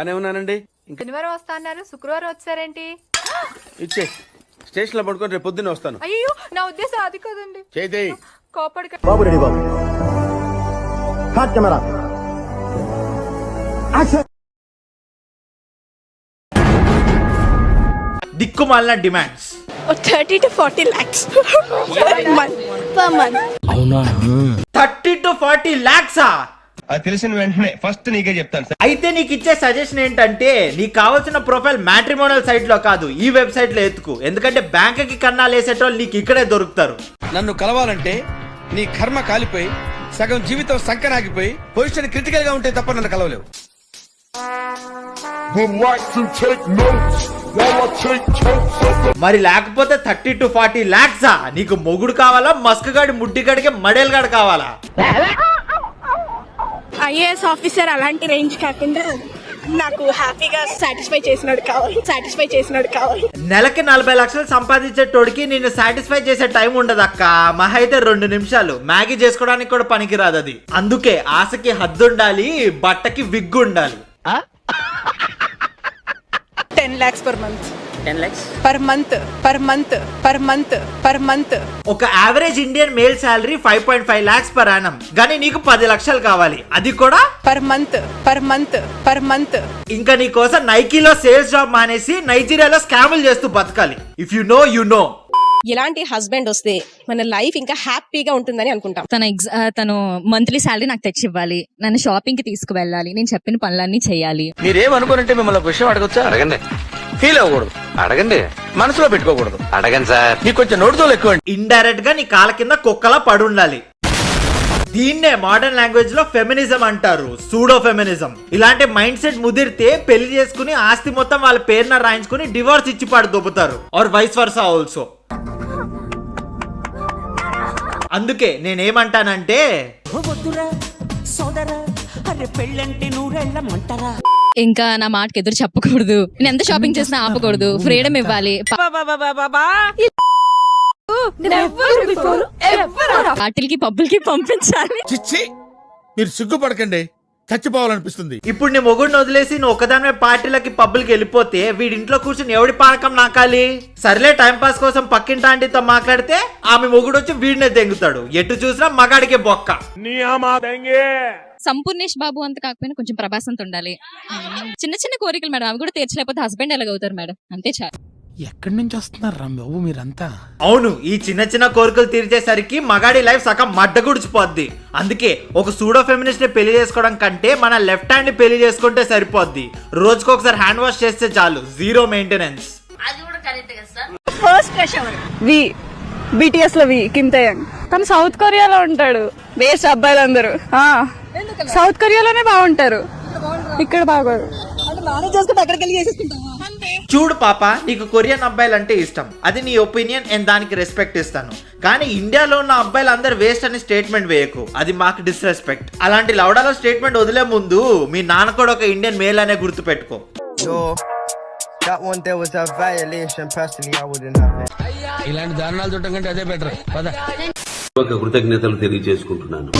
బానే ఉన్నానండి. శనివారం వస్తా అన్నారు, శుక్రవారం వచ్చారేంటి? ఇచ్చే స్టేషన్ లో పడుకొని రేపు పొద్దున్నే వస్తాను. అయ్యో నా ఉద్దేశం అది కాదండి. చేయి కోపడిక బాబు రెడీ బాబు. Hot camera action. దిక్కుమాలిన demands 30 to 40 lakhs per month. అవునా? 30 to 40 lakhs అది తెలిసిన వెంటనే ఫస్ట్ నీకే చెప్తాను సార్. అయితే నీకు ఇచ్చే సజెషన్ ఏంటంటే నీకు కావాల్సిన ప్రొఫైల్ మ్యాట్రిమోనల్ సైట్ లో కాదు, ఈ వెబ్సైట్ లో ఎత్తుకు. ఎందుకంటే బ్యాంక్ కి కన్నాలు వేసేటోళ్ళు నీకు ఇక్కడే దొరుకుతారు. నన్ను కలవాలంటే నీ కర్మ కాలిపోయి సగం జీవితం సంకనాగిపోయి పొజిషన్ క్రిటికల్ గా ఉంటే తప్ప నన్ను కలవలేవు. మరి లేకపోతే 30 to 40 lakhs నీకు మొగుడు కావాలా, మస్క్ గాడి ముడ్డిగాడికి మడేల్ గాడు కావాలా? ఐఏఎస్ ఆఫీసర్ అలాంటి రేంజ్ కాకుండా నాకు హ్యాపీగా సాటిస్ఫై చేసినాడు కావాలి. నెలకి 40 లక్షలు సంపాదించేటోడికి నిన్ను సాటిస్ఫై చేసే టైం ఉండదు అక్క. మహా అయితే 2 నిమిషాలు మ్యాగీ చేసుకోవడానికి కూడా పనికిరాదు అది. అందుకే ఆశకి హద్దు ఉండాలి, బట్టకి విగ్గు ఉండాలి. 10 lakhs per month. 10 lakhs per month. ఒక average Indian male salary 5.5 lakhs per annum. కానీ నీకు 10 లక్షలు కావాలి, అది కూడా per month. ఇంకా నీ కోసం నైకీలో సేల్స్ జాబ్ మానేసి నైజీరియాలో స్కాములు చేస్తూ బతకాలి. If you know you know. ఇలాంటి హస్బెండ్ వస్తే మన లైఫ్ ఇంకా హ్యాపీగా ఉంటుందని అనుకుంటాం. తను మంత్లీ శాలరీ నాకు తెచ్చి ఇవ్వాలి, నన్ను షాపింగ్ కి తీసుకువెళ్ళాలి, నేను చెప్పిన పనులన్నీ చేయాలి. మీరేమనుకోనంటే మిమ్మల్ని ఒక విషయం అడగొచ్చా? అడగండి. ఫీల్ అవ్వకూడదు, అడగండి. మనసులో పెట్టుకోకూడదు. అడగండి సార్. నీకు కొంచెం నోటితో ఎక్కువ. ఇండైరెక్ట్ గా నీ కాళ్ళ కింద కుక్కలా పడుండాలి. దీన్నే మోడర్న్ లాంగ్వేజ్ లో ఫెమినిజం అంటారు, సూడో ఫెమినిజం. ఇలాంటి మైండ్ సెట్ ముదిరితే పెళ్లి చేసుకుని ఆస్తి మొత్తం వాళ్ళ పేరున రాయించుకుని డివోర్స్ ఇచ్చి పాడు దొబ్బుతారు, ఆర్ వైస్ వర్సా ఆల్సో. అందుకే నేనేమంటానంటే ఇంకా నా మాటకి ఎదురు చెప్పకూడదు, నేను ఎంత షాపింగ్ చేసినా ఆపకూడదు, ఫ్రీడమ్ ఇవ్వాలి. పార్టీలకి పబ్బులకి పంపించాలి. చిచ్చి, మీరు సిగ్గుపడకండి, చచ్చిపోవాలనిపిస్తుంది. ఇప్పుడు నీ మొగుడిని వదిలేసి నువ్వు ఒకదాని పార్టీలకి పబ్బులకి వెళ్ళిపోతే వీడింట్లో కూర్చుని ఎవడి పానకం నాకాలి? సర్లే టైం పాస్ కోసం పక్కింటి ఆంటీతో మాట్లాడితే ఆమె మొగుడు వచ్చి వీడినే దెంగుతాడు. ఎటు చూసినా మగాడికే బొక్క. సంపూర్ణేష్ బాబు అంత కాకపోయినా కొంచెం ప్రభాస్ అంత ఉండాలి. చిన్న చిన్న కోరికలు మేడం, అవి కూడా తీర్చలేకపోతే హస్బెండ్ ఎలాగవుతారు మేడం, అంతే చాలు. ఎక్కడి నుంచి వస్తున్నారు బాబు మీరంతా? అవును, ఈ చిన్న చిన్న కోరికలు తీర్చేసరికి మగాడి లైఫ్ సగం మడ్డగుడిచిపోద్ది. అందుకే ఒక సూడో ఫెమినిస్ట్ ని పెళ్లి చేసుకోవడం కంటే మన లెఫ్ట్ హ్యాండ్ ని పెళ్లి చేసుకుంటే సరిపోద్ది. రోజుకొకసారి హ్యాండ్ వాష్ చేస్తే చాలు, జీరో మెయింటెనెన్స్. ఫస్ట్ క్రష్ ఎవరు? BTS లో కిమ్ తేయంగ్. తను సౌత్ కొరియాలో ఉంటాడు. వేస్ట్ అబ్బాయిలందరూ సౌత్ కొరియాలోనే బాగుంటారు, ఇక్కడ బాగోరు. చూడు పాప, నీకు కొరియన్ అబ్బాయిలు అంటే ఇష్టం, అది నీ ఒపీనియన్, నేను దానికి రెస్పెక్ట్ ఇస్తాను. కానీ ఇండియాలో ఉన్న అబ్బాయిలు అందరు వేస్ట్ అని స్టేట్మెంట్ వేయకు, అది మాకు డిస్రెస్పెక్ట్. అలాంటి లౌడాలో స్టేట్మెంట్ వదిలే ముందు మీ నాన్న కూడా ఒక ఇండియన్ మేల్ అనే గుర్తు పెట్టుకో. ఇలాంటి దారుణాలు చూడటం కంటే అదే బెటర్. కృతజ్ఞతలు తెలియజేసుకుంటున్నాను.